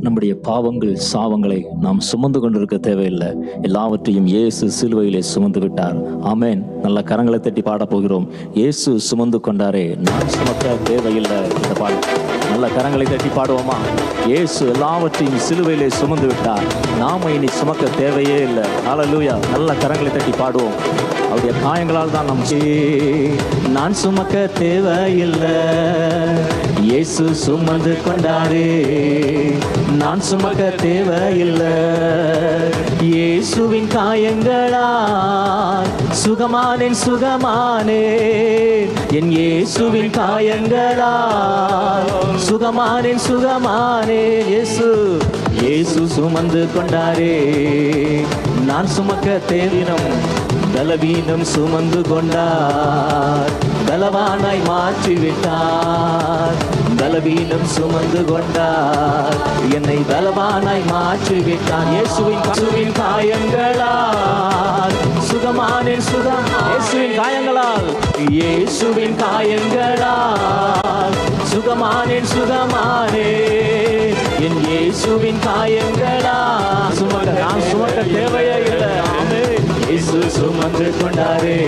நம்முடைய பாவங்கள் சாவங்களை நாம் சுமந்து கொண்டிருக்க தேவையில்லை. எல்லாவற்றையும் இயேசு சிலுவையிலே சுமந்து விட்டார். ஆமென். நல்ல கரங்களை தட்டி பாட போகிறோம். இயேசு சுமந்து கொண்டாரே, நான் சுமக்க தேவையில்லை. இந்த பாடு நல்ல கரங்களை தட்டி பாடுவோமா? இயேசு எல்லாவற்றையும் சிலுவையிலே சுமந்து விட்டார், நாம இனி சுமக்க தேவையே இல்லை. ஹல்லேலூயா. நல்ல கரங்களை தட்டி பாடுவோம். அவருடைய காயங்களால் தான் நான் சுமக்க தேவையில்லை, இயேசு சுமந்து கொண்டாரே, நான் சுமக்க தேவையில்லை. இயேசுவின் காயங்களால் சுகமானேன் சுகமானேன், என் இயேசுவின் காயங்களால் சுகமானேன் சுகமானேன். இயேசு சுமந்து கொண்டாரே, நான் சுமக்க தேவினம் பலவீனம் சுமந்து கொண்டார், பலவானாய் மாற்றிவிட்டார். பலவீனம் சுமந்து கொண்டார், என்னை பலவானாய் மாற்றிவிட்டார். இயேசுவின் காயங்களால் சுகமானேன் இயேசுவின் காயங்களால், இயேசுவின் காயங்களால் சுகமானேன் சுகமானேன், என் இயேசுவின் காயங்களால் நான் சுமக்க தேவையே இல்லை. இயேசு சுமந்து கொண்டாரே,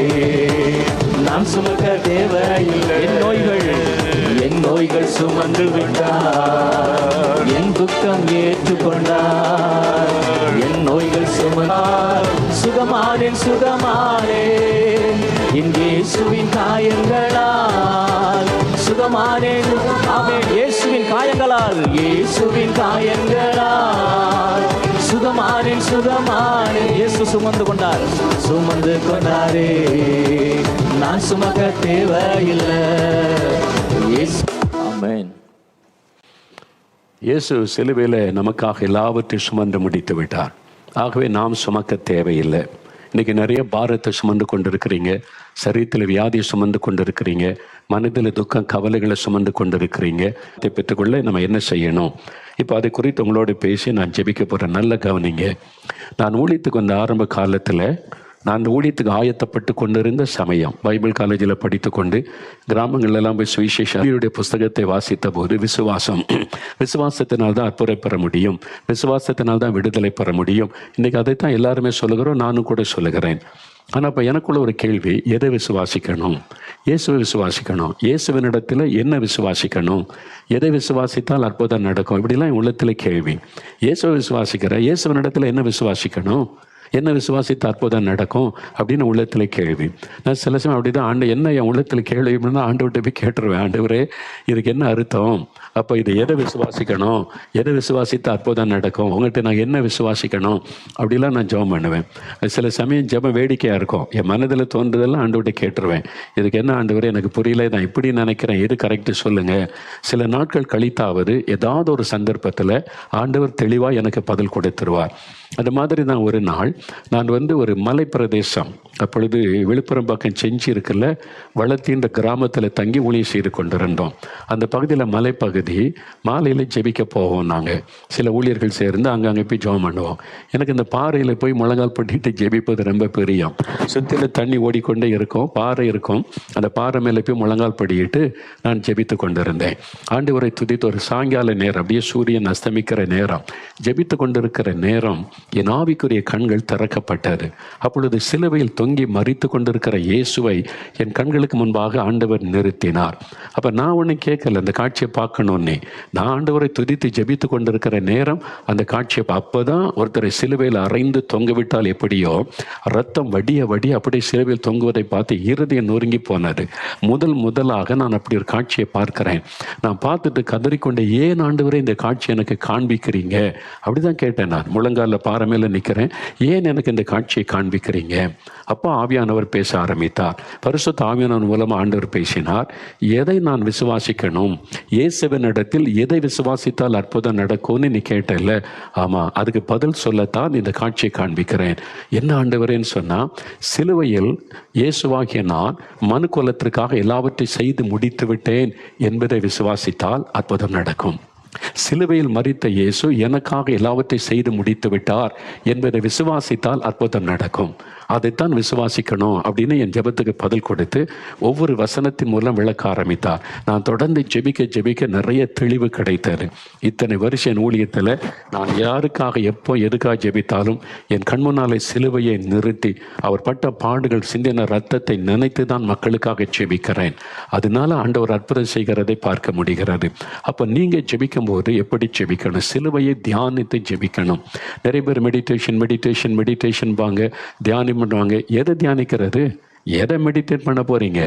நான் சுமக்க தேவையில்லை. என் நோய்கள் சுமந்து விட்டார், என் துக்கம் ஏற்றுக்கொண்டார். என் நோய்கள் சுமந்தார், சுகமானேன் சுகமானேன், என் இயேசுவின் காயங்களால் சுகமானேன். ஆமென். இயேசுவின் காயங்களால், இயேசுவின் காயங்களால் சுகமானேன் சுகமானேன். இயேசு சுமந்து கொண்டாரே, நான் சுமக்க தேவையில்லை. ஆமென். இயேசு சிலுவையில் நமக்காக எல்லாவற்றையும் சுமந்து முடித்து விட்டார். ஆகவே நாம் சுமக்க தேவையில்லை. இன்றைக்கி நிறைய பாரத்தை சுமந்து கொண்டிருக்கிறீங்க, சரீரத்தில் வியாதியை சுமந்து கொண்டிருக்கிறீங்க, மனதில் துக்கம் கவலைகளை சுமந்து கொண்டிருக்கிறீங்க. இதை பெற்றுக்கொள்ள நம்ம என்ன செய்யணும்? இப்போ அதை குறித்து உங்களோட பேசி நான் ஜெபிக்க போகிறேன். நல்ல கவனிங்க. நான் ஊழியத்துக்கு வந்த ஆரம்ப காலத்தில் நான் அந்த ஊழியத்துக்கு ஆயத்தப்பட்டு கொண்டிருந்த சமயம், பைபிள் காலேஜில் படித்து கொண்டு கிராமங்களெல்லாம் போய் சுவிசேஷனுடைய புஸ்தகத்தை வாசித்த போது விசுவாசத்தினால்தான் அற்புதம் பெற முடியும், விசுவாசத்தினால்தான் விடுதலை பெற முடியும். இன்றைக்கி அதைத்தான் எல்லாருமே சொல்லுகிறோம், நானும் கூட சொல்லுகிறேன். ஆனால் இப்போ எனக்குள்ள ஒரு கேள்வி, எதை விசுவாசிக்கணும்? இயேசுவை விசுவாசிக்கணும். இயேசுவினிடத்தில் என்ன விசுவாசிக்கணும்? எதை விசுவாசித்தால் அற்புதம் நடக்கும்? இப்படிலாம் என் உள்ளத்தில் கேள்வி. இயேசுவை விசுவாசிக்கிற, இயேசுவினிடத்தில் என்ன விசுவாசிக்கணும்? என்ன விசுவாசித்து அற்புதம் நடக்கும் அப்படின்னு உள்ளத்தில் கேள்வி. நான் சில சமயம் அப்படி தான் என்ன என் உள்ளத்தில் கேள்வி அப்படின்னா ஆண்டவர்கிட்ட போய் கேட்டுருவேன், ஆண்டவரே இதுக்கு என்ன அர்த்தம்? அப்போ இது எதை விசுவாசிக்கணும்? எதை விசுவாசித்து அற்புதம் நடக்கும்? உங்கள்கிட்ட நான் என்ன விசுவாசிக்கணும்? அப்படிலாம் நான் ஜெபம் பண்ணுவேன். சில சமயம் ஜெபம் வேடிக்கையாக இருக்கும். என் மனதில் தோன்றதெல்லாம் ஆண்டவர்கிட்ட கேட்டுருவேன், இதுக்கு என்ன ஆண்டவரே எனக்கு புரியல, நான் இப்படி நினைக்கிறேன், எது கரெக்டு சொல்லுங்கள். சில நாட்கள் கழித்தாவது ஏதாவது ஒரு சந்தர்ப்பத்தில் ஆண்டவர் தெளிவாக எனக்கு பதில் கொடுத்துருவார். அது மாதிரி தான் ஒரு நாள் நான் ஒரு மலை பிரதேசம், அப்பொழுது விழுப்புரம் பக்கம் செஞ்சி இருக்குல்ல, வளர்த்தின்ற கிராமத்தில் தங்கி ஊழியம் செய்து கொண்டிருந்தோம். அந்த பகுதியில் மலைப்பகுதி, மாலையில் ஜெபிக்க போவோம். நாங்கள் சில ஊழியர்கள் சேர்ந்து அங்கங்கே போய் ஜெபம் பண்ணுவோம். எனக்கு இந்த பாறையில் போய் முழங்கால் பட்டிட்டு ஜெபிப்பது ரொம்ப பிரியம். சுற்றில தண்ணி ஓடிக்கொண்டே இருக்கும், பாறை இருக்கும், அந்த பாறை மேலே போய் முழங்கால் படிட்டு நான் ஜெபித்து கொண்டிருந்தேன். ஆண்டவரை துதித்து ஒரு சாயங்கால நேரம், அப்படியே சூரியன் அஸ்தமிக்கிற நேரம், ஜெபித்து கொண்டிருக்கிற நேரம் என் ஆவிக்குரிய கண்கள் திறக்கப்பட்டது. அப்பொழுது சிலுவையில் தொங்கி மரித்து கொண்டிருக்கிற இயேசுவை என் கண்களுக்கு முன்பாக ஆண்டவர் நிறுத்தினார். அப்போ நான் ஒன்று கேட்கல, அந்த காட்சியை பார்க்கணுன்னே. நான் ஆண்டவரை துதித்து ஜெபித்து கொண்டிருக்கிற நேரம் அந்த காட்சியை, அப்போதான் ஒருத்தரை சிலுவையில் அறைந்து தொங்க விட்டால் எப்படியோ ரத்தம் வடிய வடிய அப்படியே சிலுவையில் தொங்குவதை பார்த்து இருதயம் நொறுங்கி போனது. முதலாக நான் அப்படி ஒரு காட்சியை பார்க்கிறேன். நான் பார்த்துட்டு கதறிக்கொண்டே, ஏன் ஆண்டவரே இந்த காட்சி எனக்கு காண்பிக்கிறீங்க? அப்படிதான் கேட்டேன். நான் முழங்கால பாறை மேல நிற்கிறேன், ஏன் எனக்கு இந்த காட்சியை காண்பிக்கிறீங்க? அப்போ ஆவியானவர் பேச ஆரம்பித்தார். பரிசுத்த ஆவியானவர் மூலமா ஆண்டவர் பேசினார். எதை நான் விசுவாசிக்கணும்? இயேசுவினிடத்தில் எதை விசுவாசித்தால் அற்புதம் நடக்கும்னு நீ கேட்டல. ஆமா, அதுக்கு பதில் சொல்லத்தான் இந்த காட்சியை காண்பிக்கிறேன். என்ன ஆண்டவரேன்னு சொன்னா, சிலுவையில் இயேசுவாகிய நான் மனு குலத்திற்காக எல்லாவற்றையும் செய்து முடித்து விட்டேன் என்பதை விசுவாசித்தால் அற்புதம் நடக்கும். சிலுவையில் மரித்த இயேசு எனக்காக எல்லாவற்றையும் செய்து முடித்து விட்டார் என்பதை விசுவாசித்தால் அற்புதம் நடக்கும். அதைத்தான் விசுவாசிக்கணும் அப்படின்னு என் ஜெபத்துக்கு பதில் கொடுத்து ஒவ்வொரு வசனத்தின் மூலம் விளக்க ஆரம்பித்தார். நான் தொடர்ந்து ஜெபிக்க நிறைய தெளிவு கிடைத்தது. இத்தனை வருஷம் என் ஊழியத்தில் நான் யாருக்காக எப்போ எதுக்காக ஜெபித்தாலும் என் கண்முன்னாலே சிலுவையை நிறுத்தி அவர் பட்ட பாடுகள் சிந்தின ரத்தத்தை நினைத்து தான் மக்களுக்காக ஜெபிக்கிறேன். அதனால ஆண்டவர் அற்புதம் செய்கிறதை பார்க்க முடிகிறது. அப்போ நீங்கள் ஜெபிக்கும் போது எப்படி ஜெபிக்கணும்? சிலுவையை தியானித்து ஜெபிக்கணும். நிறைய பேர் மெடிடேஷன் வாங்க, தியானம் பண்ணுவாங்க. எதை தியானிக்கிறது? எதை மெடிடேட் பண்ண போறீங்க?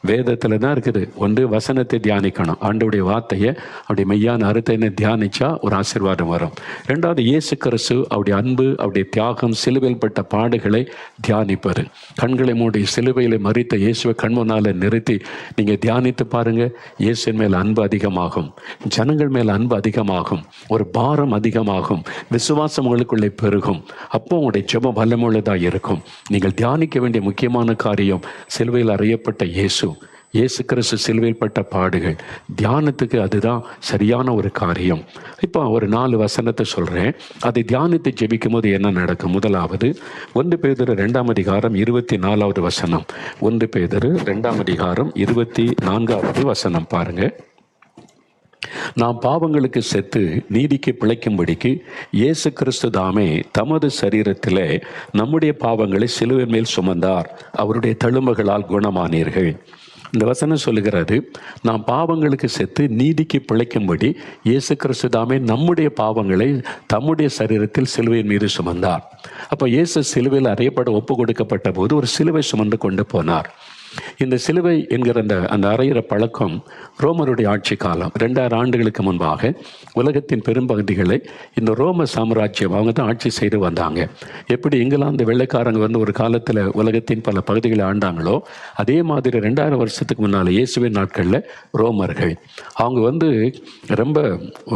வேதத்தில் தான் இருக்குது. ஒன்று வசனத்தை தியானிக்கணும், ஆண்டவருடைய வார்த்தையை அவருடைய மெய்யான அர்த்தத்தை தியானிச்சா ஒரு ஆசீர்வாதம் வரும். ரெண்டாவது இயேசு கிறிஸ்து அவருடைய அன்பு, அவருடைய தியாகம், சிலுவையில் பட்ட பாடுகளை தியானிப்பது. கண்களை மூடி சிலுவையில் மறித்த இயேசுவை கண்முன்னால நிறுத்தி நீங்கள் தியானித்து பாருங்க. இயேசுவின் மேல் அன்பு அதிகமாகும், ஜனங்கள் மேல் அன்பு அதிகமாகும், ஒரு பாரம் அதிகமாகும், விசுவாசம் உங்களுக்குள்ளே பெருகும். அப்போ உங்களுடைய ஜெபம் வல்லமுள்ளதாக இருக்கும். நீங்கள் தியானிக்க வேண்டிய முக்கியமான காரியம் சிலுவையில் அறையப்பட்ட இயேசு கிறிஸ்து சிலுவையில் பட்ட பாடுகள். தியானத்துக்கு அதுதான் சரியான ஒரு காரியம். இப்போ ஒரு 4 வசனத்தை சொல்கிறேன். அதை தியானித்து ஜெபிக்கும் போது என்ன நடக்கும்? முதலாவது 1 பேதுரு 2ஆம் அதிகாரம் 24வது வசனம். 1 பேதுரு 2ஆம் அதிகாரம் 24வது வசனம் பாருங்க. நாம் பாவங்களுக்கு செத்து நீதிக்கு பிழைக்கும்படிக்கு இயேசு கிறிஸ்து தாமே தமது சரீரத்திலே நம்முடைய பாவங்களை சிலுவை மேல் சுமந்தார், அவருடைய தழும்புகளால் குணமானீர்கள். இந்த வசனம் சொல்லுகிறது, நாம் பாவங்களுக்கு செத்து நீதிக்கு பிழைக்கும்படி இயேசு கிறிஸ்து தாமே நம்முடைய பாவங்களை தம்முடைய சரீரத்தில் சிலுவையின் மீது சுமந்தார். அப்போ இயேசு சிலுவையில் அறையப்பட ஒப்பு கொடுக்கப்பட்ட போது ஒரு சிலுவை சுமந்து கொண்டு போனார். இந்த சிலுவை என்கிற அந்த அறையிற பழக்கம் ரோமருடைய ஆட்சி காலம் 2000 ஆண்டுகளுக்கு முன்பாக உலகத்தின் பெரும்பகுதிகளை இந்த ரோம சாம்ராஜ்யம் அவங்க தான் ஆட்சி செய்து வந்தாங்க. எப்படி இங்கிலாந்து வெள்ளைக்காரங்க வந்து ஒரு காலத்தில் உலகத்தின் பல பகுதிகளை ஆண்டாங்களோ, அதே மாதிரி 2000 வருஷத்துக்கு முன்னால் இயேசுவின் நாட்களில் ரோமர்கள் அவங்க வந்து ரொம்ப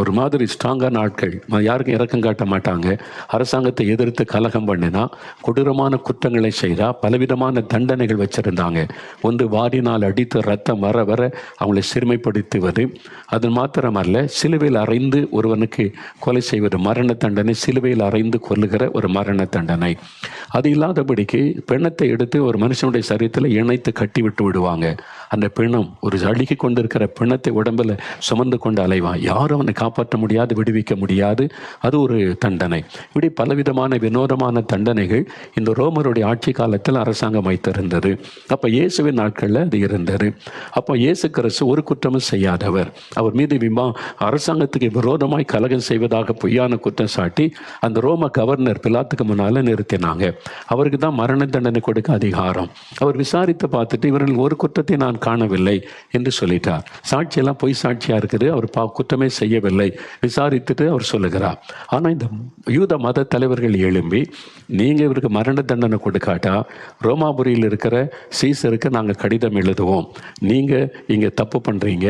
ஒரு மாதிரி ஸ்ட்ராங்கான ஆட்கள். யாருக்கும் இரக்கம் காட்ட மாட்டாங்க. அரசாங்கத்தை எதிர்த்து கலகம் பண்ணினா, கொடூரமான குற்றங்களை செய்தால் பலவிதமான தண்டனைகள் வச்சிருந்தாங்க. ஒன்று வாரினால் அடித்து ரத்தம் வர அவங்களை சிறுமைப்படுத்துவது. அது மாத்திரமல்ல, சிலுவையில் அறைந்து ஒருவனுக்கு கொலை செய்வது மரண தண்டனை. சிலுவையில் அறைந்து கொல்லுகிற ஒரு மரண தண்டனை. அது இல்லாதபடிக்கு பிணத்தை எடுத்து ஒரு மனுஷனுடைய சரீரத்தில் இணைத்து கட்டி விட்டு விடுவாங்க. அந்த பிணம் ஒரு அழுகி கொண்டிருக்கிற பிணத்தை உடம்பில் சுமந்து கொண்டு அலைவான். யாரும் அவனை காப்பாற்ற முடியாது, விடுவிக்க முடியாது. அது ஒரு தண்டனை. இப்படி பலவிதமான வினோதமான தண்டனைகள் இந்த ரோமருடைய ஆட்சி காலத்தில் அரசாங்கம் வைத்திருந்தது. அப்போ இயேசுவின் நாட்களில் அது இருந்தது. அப்போ இயேசு கிறிஸ்து ஒரு குற்றமும் செய்யாதவர். அவர் மீது அரசாங்கத்துக்கு விரோதமாய் கலகம் செய்வதாக பொய்யான குற்றம் சாட்டி அந்த ரோம கவர்னர் பிலாத்துக்கு முன்னால் நிறுத்தினாங்க. அவருக்கு தான் மரண தண்டனை கொடுக்க அதிகாரம். அவர் விசாரித்து பார்த்துட்டு இவர்கள் ஒரு குற்றத்தை நான் காணவில்லை என்று சொல்லிட்டார். சாட்சியெல்லாம் பொய் சாட்சியா இருக்குது, அவர் குற்றமே செய்யவில்லை. விசாரித்துட்டு அவர் சொல்லுகிறார். ஆனால் இந்த யூத மத தலைவர்கள் எழும்பி, நீங்க இவருக்கு மரண தண்டனை கொடுக்காட்டா ரோமாபுரியில் இருக்கிற சீசருக்கு நாங்கள் கடிதம் எழுதுவோம், நீங்க இங்க தப்பு பண்றீங்க,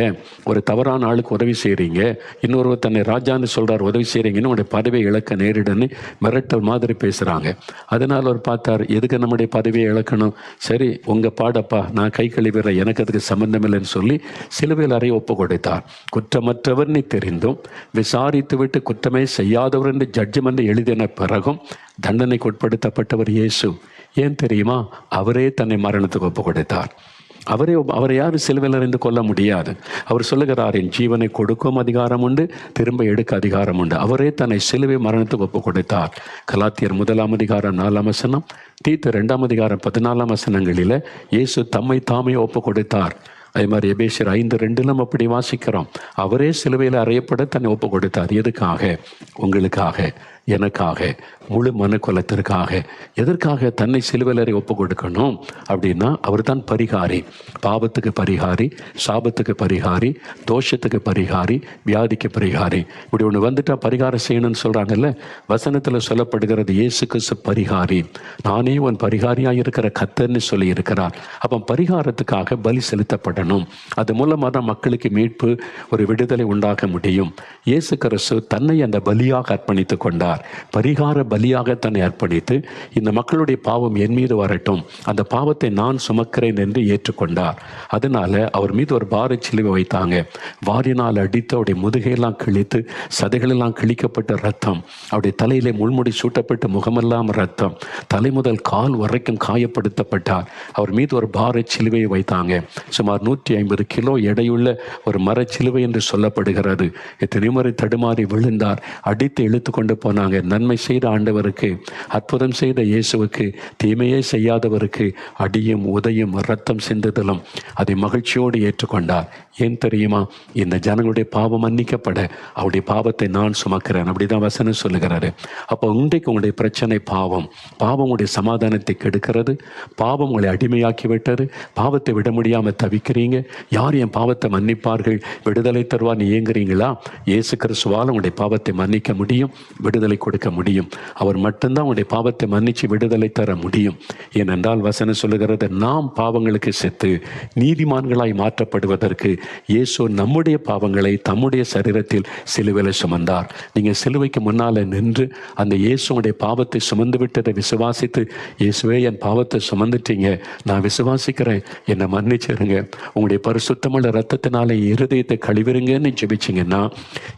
ஒரு தவறான ஆளுக்கு உதவி செய்றீங்க, இன்னொருவர் தன்னை ராஜான்னு சொல்றார் உதவி செய்றீங்கன்னு உங்களுடைய பதவியை இழக்க நேரிடுன்னு மிரட்டல் மாதிரி பேசுறாங்க. அதனால் அவர் பார்த்தார், எதுக்கு நம்முடைய பதவியை இழக்கணும்? சரி, உங்க பாடப்பா, நான் கை கழுவிற, எனக்கு அதுக்கு சம்பந்தம் இல்லைன்னு சொல்லி சிலுவையில் அறைய ஒப்பு கொடுத்தார். குற்றமற்றவர் நீ தெரிந்தும் விசாரித்து விட்டு குற்றமே செய்யாதவர் என்று ஜட்ஜ்மெண்ட் எழுதின பிறகும் தண்டனைக்கு உட்படுத்தப்பட்டவர் இயேசு. ஏன் தெரியுமா? அவரே தன்னை மரணத்துக்கு ஒப்பு கொடுத்தார். அவரை யாரும் சிலுவையில் அறிந்து கொள்ள முடியாது. அவர் சொல்லுகிறார், என் ஜீவனை கொடுக்கும் அதிகாரம் உண்டு, திரும்ப எடுக்க அதிகாரம் உண்டு. அவரே தன்னை சிலுவை மரணத்துக்கு ஒப்பு கொடுத்தார். கலாத்தியர் 1ஆம் அதிகாரம் 4ஆம் வசனம், தீத்து 2ஆம் அதிகாரம் 14ஆம் வசனங்களில் இயேசு தம்மை தாமே ஒப்பு கொடுத்தார். அதே மாதிரி எபேசியர் 5:2 அப்படி வாசிக்கிறோம். அவரே சிலுவையில் அறையப்பட தன்னை ஒப்பு கொடுத்தார். எதுக்காக? உங்களுக்காக, எனக்காக, முழு மனுக்குலத்திற்காக. எதற்காக தன்னை சிலுவையில் அறை ஒப்பு கொடுக்கணும் அப்படின்னா, அவர் தான் பரிகாரி. பாவத்துக்கு பரிகாரி, சாபத்துக்கு பரிகாரி, தோஷத்துக்கு பரிகாரி, வியாதிக்கு பரிகாரி. இப்படி ஒன்று வந்துட்டா பரிகாரம் செய்யணும்னு சொல்றாங்கல்ல, வசனத்தில் சொல்லப்படுகிறது இயேசு கிறிஸ்து பரிகாரி. நானே உன் பரிகாரியாக இருக்கிற கர்த்தர்னு சொல்லி இருக்கிறார். அப்போ பரிகாரத்துக்காக பலி செலுத்தப்படணும். அது மூலமாக தான் மக்களுக்கு மீட்பு, ஒரு விடுதலை உண்டாக முடியும். இயேசு கிறிஸ்து தன்னை அந்த பலியாக அர்ப்பணித்து கொண்டார். பரிகார பலி பலியாக தன்னை அர்ப்பணித்து இந்த மக்களுடைய பாவம் என் மீது வரட்டும், அந்த பாவத்தை நான் சுமக்கிறேன் என்று ஏற்றுக்கொண்டார். அதனால அவர் மீது ஒரு பாரச் சிலுவை வைத்தாங்க. வாரினால் அடித்து அவருடைய முதுகையெல்லாம் கிழித்து சதைகளெல்லாம் கிழிக்கப்பட்ட ரத்தம், அவருடைய தலையிலே முள்முடி சூட்டப்பட்டு முகமெல்லாம் ரத்தம், தலை முதல் கால் வரைக்கும் காயப்படுத்தப்பட்டார். அவர் மீது ஒரு பாரச் சிலுவையை வைத்தாங்க. சுமார் 150 கிலோ எடையுள்ள ஒரு மரச்சிலுவை என்று சொல்லப்படுகிறது. எத்தனை முறை தடுமாறி விழுந்தார். அடித்து இழுத்து கொண்டு போனாங்க. நன்மை செய்த ஆண்டவருக்கு, அற்புதம் செய்த இயேசுவுக்கு, தீமையே செய்யாதவருக்கு அடியும் உதையும் ரத்தம் சிந்துதலும் அதை மகிழ்ச்சியோடு ஏற்றுக்கொண்டார். ஏன் தெரியுமா? இந்த ஜனங்களுடைய பாவம் மன்னிக்கப்பட அவருடைய பாவத்தை நான் சுமக்கிறேன். அப்படிதான் வசனம் சொல்லுகிறாரு. அப்போ இன்றைக்கு உங்களுடைய பிரச்சனை பாவம். பாவம் உங்களுடைய சமாதானத்தை கெடுக்கிறது. பாவம் உங்களை அடிமையாக்கி விட்டது. பாவத்தை விட முடியாமல் தவிக்கிறீங்க. யார் என் பாவத்தை மன்னிப்பார்கள், விடுதலை தருவான்னு ஏங்குறீங்களா? இயேசு கிறிஸ்துவால் உங்களுடைய பாவத்தை மன்னிக்க முடியும், விடுதலை கொடுக்க முடியும். அவர் மட்டும்தான் உங்களுடைய பாவத்தை மன்னிச்சு விடுதலை தர முடியும். ஏனென்றால் வசனம் சொல்லுகிறது, நாம் பாவங்களுக்கு செத்து நீதிமான்களாய் மாற்றப்படுவதற்கு இயேசு நம்முடைய பாவங்களை தம்முடைய சரீரத்தில் சிலுவையில் சுமந்தார். நீங்கள் சிலுவைக்கு முன்னால் நின்று அந்த இயேசுடைய பாவத்தை சுமந்து விட்டதை விசுவாசித்து, இயேசுவே என் பாவத்தை சுமந்துட்டீங்க, நான் விசுவாசிக்கிறேன், என்னை மன்னிச்சிருங்க, உங்களுடைய பரிசுத்தமுள்ள ரத்தத்தினால இருதயத்தை கழுவிருங்கன்னு ஜெபிச்சிங்கன்னா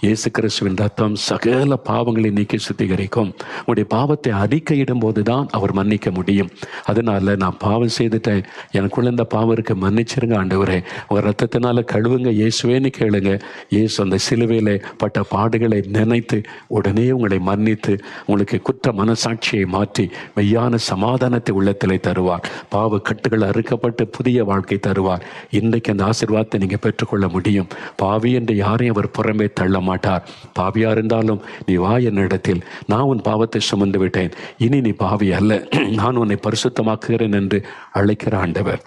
இயேசு கிறிஸ்துவின் ரத்தம் சகல பாவங்களை நீக்கி சுத்திகரிக்கும். உங்களுடைய பாவத்தை அறிக்கையிடும் போது தான் அவர் மன்னிக்க முடியும். அதனால நான் பாவம் செய்துட்டேன், எனக்குள்ள இந்த பாவம் இருக்கு, மன்னிச்சிருங்க ஆண்டவரே, உங்கள் ரத்தத்தினால கழுவுங்க இயேசுவேன்னு கேளுங்க. இயேசு அந்த சிலுவையிலே பட்ட பாடுகளை நினைத்து உடனே உங்களை மன்னித்து உங்களுக்கு குற்ற மனசாட்சியை மாற்றி மெய்யான சமாதானத்தை உள்ளத்திலே தருவார். பாவ கட்டுகள் அறுக்கப்பட்டு புதிய வாழ்க்கை தருவார். இன்றைக்கு அந்த ஆசீர்வாதத்தை நீங்கள் பெற்றுக்கொள்ள முடியும். பாவி என்று யாரையும் அவர் புறம்பே தள்ள மாட்டார். பாவியா இருந்தாலும் நீ வா என்னிடத்தில், நான் உன் பாவத்தை சுமந்து விட்டேன், இனி நீ பாவி அல்ல, நான் உன்னை பரிசுத்தமாக்குகிறேன் என்று அழைக்கிற ஆண்டவர்.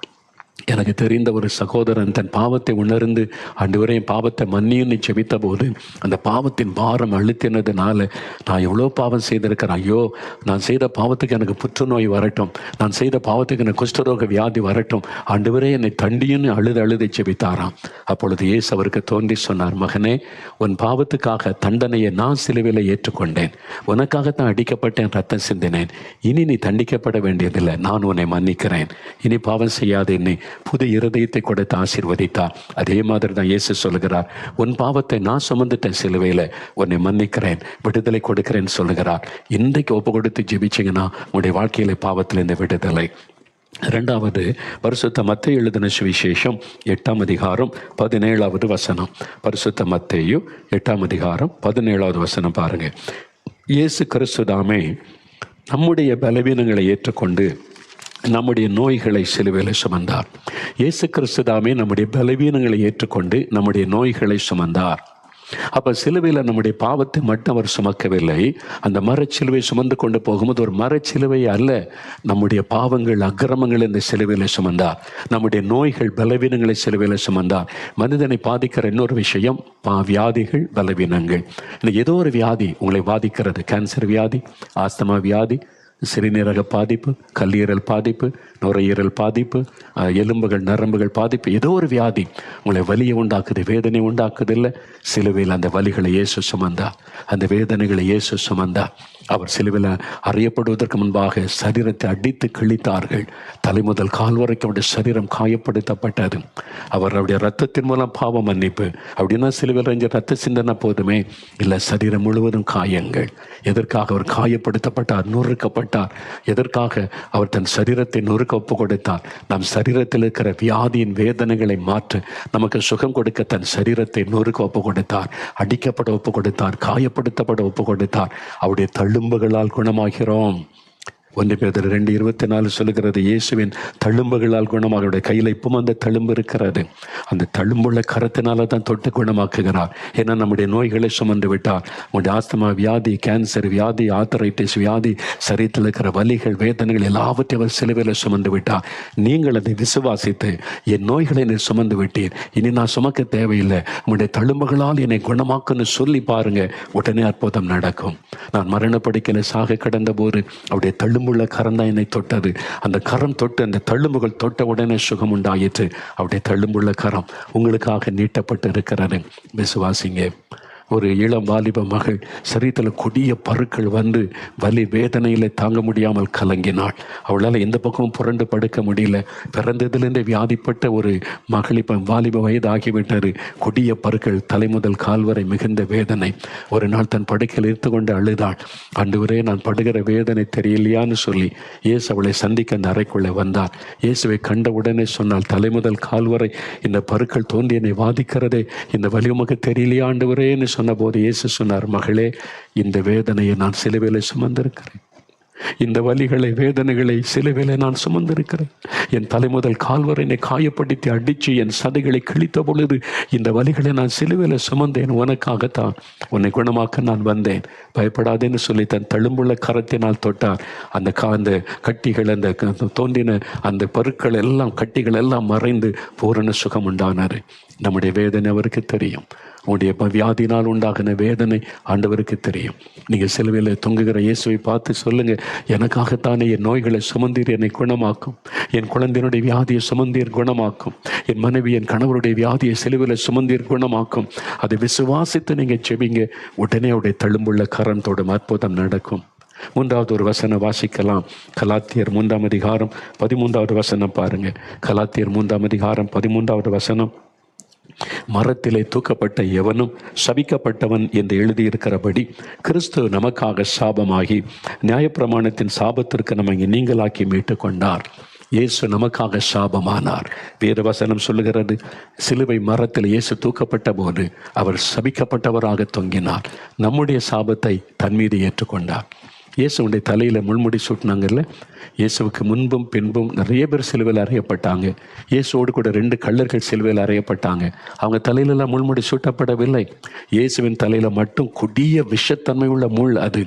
எனக்கு தெரிந்த ஒரு சகோதரன் தன் பாவத்தை உணர்ந்து ஆண்டவரே என் பாவத்தை மன்னியுன்னு ஜெபித்த போது அந்த பாவத்தின் பாரம் அழுத்தினதுனால நான் எவ்வளோ பாவம் செய்திருக்கிறேன், ஐயோ நான் செய்த பாவத்துக்கு எனக்கு புற்றுநோய் வரட்டும், நான் செய்த பாவத்துக்கு எனக்கு குஷ்டரோக வியாதி வரட்டும், ஆண்டவரே என்னை தண்டியுன்னு அழுது ஜெபித்தாராம். அப்பொழுது இயேசு அவருக்கு தோன்றி சொன்னார், மகனே, உன் பாவத்துக்காக தண்டனையை நான் சிலுவையில் ஏற்றுக்கொண்டேன், உனக்காகத்தான் அடிக்கப்பட்டேன், ரத்தம் சிந்தினேன், இனி நீ தண்டிக்கப்பட வேண்டியதில்லை, நான் உன்னை மன்னிக்கிறேன், இனி பாவம் செய்யாது என்னை புது இருதயத்தை கொடுத்து ஆசீர்வதித்தார். அதே மாதிரி தான் இயேசு சொல்லுகிறார், உன் பாவத்தை நான் சுமந்துட்டேன் சிலுவையில், உன்னை மன்னிக்கிறேன், விடுதலை கொடுக்கிறேன்னு சொல்லுகிறார். இன்றைக்கு ஒப்பு கொடுத்து ஜெபிச்சிங்கன்னா உங்களுடைய வாழ்க்கையில பாவத்திலிருந்து விடுதலை. இரண்டாவது, பரிசுத்த மத்தேயு எழுதின சுவிசேஷம் 8ஆம் அதிகாரம் 17வது வசனம். பரிசுத்த மத்தேயு 8ஆம் அதிகாரம் 17வது வசனம் பாருங்க. இயேசு கிறிஸ்துதாமே நம்முடைய பலவீனங்களை ஏற்றுக்கொண்டு நம்முடைய நோய்களை சிலுவையில் சுமந்தார். இயேசு கிறிஸ்துதாமே நம்முடைய பலவீனங்களை ஏற்றுக்கொண்டு நம்முடைய நோய்களை சுமந்தார். அப்ப சிலுவையில் நம்முடைய பாவத்தை மட்டும் அவர் சுமக்கவில்லை. அந்த மரச்சிலுவை சுமந்து கொண்டு போகும்போது ஒரு மரச்சிலுவை அல்ல, நம்முடைய பாவங்கள் அக்கிரமங்கள் இந்த சிலுவையில் சுமந்தார். நம்முடைய நோய்கள் பலவீனங்களை சிலுவையில் சுமந்தார். மனிதனை பாதிக்கிற இன்னொரு விஷயம் வியாதிகள், பலவீனங்கள். இன்னைக்கு ஏதோ ஒரு வியாதி உங்களை பாதிக்கிறது. கேன்சர் வியாதி, ஆஸ்துமா வியாதி, சிறுநீரக பாதிப்பு, கல்லீரல் பாதிப்பு, நுரையீரல் பாதிப்பு, எலும்புகள் நரம்புகள் பாதிப்பு, ஏதோ ஒரு வியாதி உங்களை வலியை உண்டாக்குது, வேதனை உண்டாக்குது. இல்லை, சிலுவையில் அந்த வலிகளை இயேசு சுமந்தா, அந்த வேதனைகளை இயேசு சுமந்தா. அவர் சிலுவையில் அறியப்படுவதற்கு முன்பாக சரீரத்தை அடித்து கிழித்தார்கள். தலை முதல் கால் வரைக்கும் அவருடைய சரீரம் காயப்படுத்தப்பட்டது. அவருடைய ரத்தத்தின் மூலம் பாவ மன்னிப்பு. அப்படின்னா சிலுவையில் இருந்து ரத்த சிந்தனை போதுமே இல்லை, சரீரம் முழுவதும் காயங்கள். எதற்காக அவர் காயப்படுத்தப்பட்டார், நொறுக்கப்பட்டார்? எதற்காக அவர் தன் சரீரத்தை நொறுக்க ஒப்பு கொடுத்தார்? நம் சரீரத்தில் இருக்கிற வியாதியின் வேதனைகளை மாற்ற, நமக்கு சுகம் கொடுக்க தன் சரீரத்தை நொறுக்க ஒப்பு கொடுத்தார். அடிக்கப்பட ஒப்பு கொடுத்தார், காயப்படுத்தப்பட ஒப்பு கொடுத்தார். அவருடைய தழும்புகளால் குணமாகிறோம். 1 பேதுரு 2:24 சொல்லுகிறது, இயேசுவின் தழும்புகளால் குணமாக. அவருடைய கையில் இப்பவும் அந்த தழும்பு இருக்கிறது. அந்த தழும்புள்ள கரத்தினால தான் தொட்டு குணமாக்குகிறார். ஏன்னா நம்முடைய நோய்களை சுமந்து விட்டார். உங்களுடைய ஆஸ்துமா வியாதி, கேன்சர் வியாதி, ஆர்த்தரைட்டிஸ் வியாதி, சரீரத்தில் இருக்கிற வலிகள், வேதனைகள் எல்லாவற்றையும் அவர் சிலுவையில் சுமந்து விட்டார். நீங்கள் அதை விசுவாசித்து, என் நோய்களை நீ சுமந்து விட்டீர், இனி நான் சுமக்க தேவையில்லை, உங்களுடைய தழும்புகளால் என்னை குணமாக்குன்னு சொல்லி பாருங்க, உடனே அற்புதம் நடக்கும். நான் மரணப்படுக்கையில் சாக கிடந்த போது அவருடைய தழும்புள்ள கரம் தான் என்னை தொட்டது. அந்த கரம் தொட்டு, அந்த தழும்புகள் தொட்ட உடனே சுகம் உண்டாயிற்று. அவருடைய தழும்புள்ள கரம் உங்களுக்காக நீட்டப்பட்டு இருக்கிறது. விசுவாசிங்க. ஒரு இளம் வாலிப மகள் சரீரத்தில் கொடிய பருக்கள் வந்து வலி வேதனையில் தாங்க முடியாமல் கலங்கினாள். அவளால் எந்த பக்கமும் புரண்டு படுக்க முடியல. பிறந்ததுலேருந்து வியாதிப்பட்ட ஒரு மகள் இப்போ வாலிப வயது ஆகிவிட்டார். கொடிய பருக்கள் தலை முதல் கால் வரை மிகுந்த வேதனை. ஒரு நாள் தன் படுக்கையில் இருந்து கொண்டு அழுதாள். ஆண்டவரே, நான் படுகிற வேதனை தெரியலையான்னு சொல்லி இயேசு அவளை சந்திக்க அந்த அறைக்குள்ளே வந்தார். இயேசுவை கண்ட உடனே சொன்னால், தலை முதல் கால் வரை இந்த பருக்கள் தோன்றி என்னை வாதிக்கிறதே, இந்த வலி உமக்கு தெரியலையா ஆண்டவரேன்னு சொன்னபோது இயேசு சொன்னார், மகளே, இந்த வேதனையை நான் சிலுவையிலே சுமந்திருக்கிறேன். இந்த வலிகளை வேதனைகளை சிலுவையிலே நான் சுமந்திருக்கிறேன். என் தலை முதல் கால் வரை என்னை காயப்படுத்தி அடித்து என் சதைகளை கிழித்த பொழுது இந்த வலிகளை நான் சிலுவையிலே சுமந்தேன். உனக்காகத்தான், உன்னை குணமாக்க நான் வந்தேன், பயப்படாதேன்னு சொல்லி தன் தழும்புள்ள கரத்தினால் தொட்டார். அந்த கட்டிகள், அந்த தோன்றின அந்த பருக்கள் எல்லாம், கட்டிகள் எல்லாம் மறைந்து பூரண சுகம் உண்டானார். நம்முடைய வேதனை அவருக்கு தெரியும். உடைய வியாதினால் உண்டாகின வேதனை ஆண்டவருக்கு தெரியும். நீங்கள் சிலுவையில் தொங்குகிற இயேசுவை பார்த்து சொல்லுங்கள், எனக்காகத்தானே என் நோய்களை சுமந்தீர், என்னை குணமாக்கும். என் குழந்தையினுடைய வியாதியை சுமந்தீர், குணமாக்கும். என் மனைவி, என் கணவருடைய வியாதியை சிலுவையில் சுமந்தீர், குணமாக்கும். அதை விசுவாசித்து நீங்கள் செபிங்க, உடனே அவருடைய தழும்புள்ள கரத்தோட அற்புதம் நடக்கும். 3வது ஒரு வசனம் வாசிக்கலாம். கலாத்தியர் 3ஆம் அதிகாரம் 13வது வசனம் பாருங்க. கலாத்தியர் 3ஆம் அதிகாரம் 13வது வசனம். மரத்திலே தூக்கப்பட்ட எவனும் சபிக்கப்பட்டவன் என்று எழுதியிருக்கிறபடி கிறிஸ்து நமக்காக சாபமாகி நியாயப்பிரமாணத்தின் சாபத்திற்கு நம்மை நீங்களாக்கி மீட்டு கொண்டார். இயேசு நமக்காக சாபமானார். வேறு வசனம் சொல்லுகிறது, சிலுவை மரத்தில் இயேசு தூக்கப்பட்ட போது அவர் சபிக்கப்பட்டவராக தொங்கினார். நம்முடைய சாபத்தை தன் மீது ஏற்றுக்கொண்டார். இயேசுடைய தலையில் முள்முடி சூட்டினாங்கல்ல, இயேசுவுக்கு முன்பும் பின்பும் நிறைய பேர் சிலுவையில் அறையப்பட்டாங்க. இயேசுவோடு கூட 2 கள்ளர்கள் சிலுவையில் அறையப்பட்டாங்க. அவங்க தலையிலெல்லாம் முள்முடி சூட்டப்படவில்லை. இயேசுவின் தலையில் மட்டும் கொடிய விஷத்தன்மை உள்ள முள், அது